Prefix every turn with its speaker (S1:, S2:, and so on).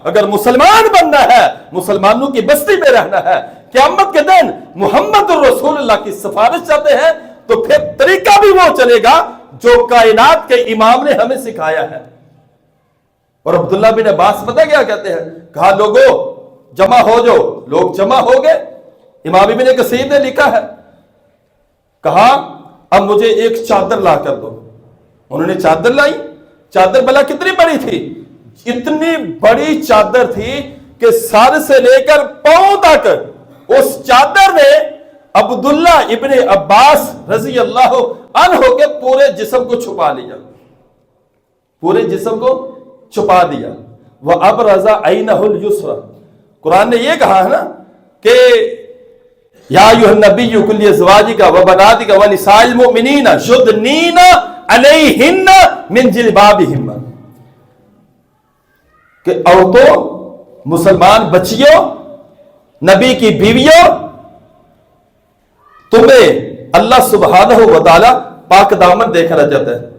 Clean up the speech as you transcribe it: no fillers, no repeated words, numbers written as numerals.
S1: اگر مسلمان بننا ہے، مسلمانوں کی بستی میں رہنا ہے، قیامت کے دن محمد الرسول اللہ کی سفارش چاہتے ہیں، تو پھر طریقہ بھی وہ چلے گا جو کائنات کے امام نے ہمیں سکھایا ہے۔ اور عبداللہ بن عباس پتہ کیا کہتے ہیں؟ کہا لوگوں جمع ہو جاؤ، لوگ جمع ہو گئے۔ امام ابن کثیر نے لکھا ہے، کہا اب مجھے ایک چادر لا کر دو۔ انہوں نے چادر لائی۔ چادر بلا کتنی بڑی تھی؟ اتنی بڑی چادر تھی کہ سر سے لے کر پاؤں تک اس چادر نے عبداللہ ابن عباس رضی اللہ عنہ کے پورے جسم کو چھپا لیا، پورے جسم کو چھپا دیا۔ وَأَبْرَزَ عَيْنَهُ الْيُسْرَى، قرآن نے یہ کہا ہے نا کہ یا ایھا النبی قل لازواجک وبناتک ونساء المؤمنین یدنین علیہن من جلبابہن، کہ عورتوں، مسلمان بچیوں، نبی کی بیویوں، تمہیں اللہ سبحانہ و تعالی پاک دامن دیکھنا چاہتا ہے۔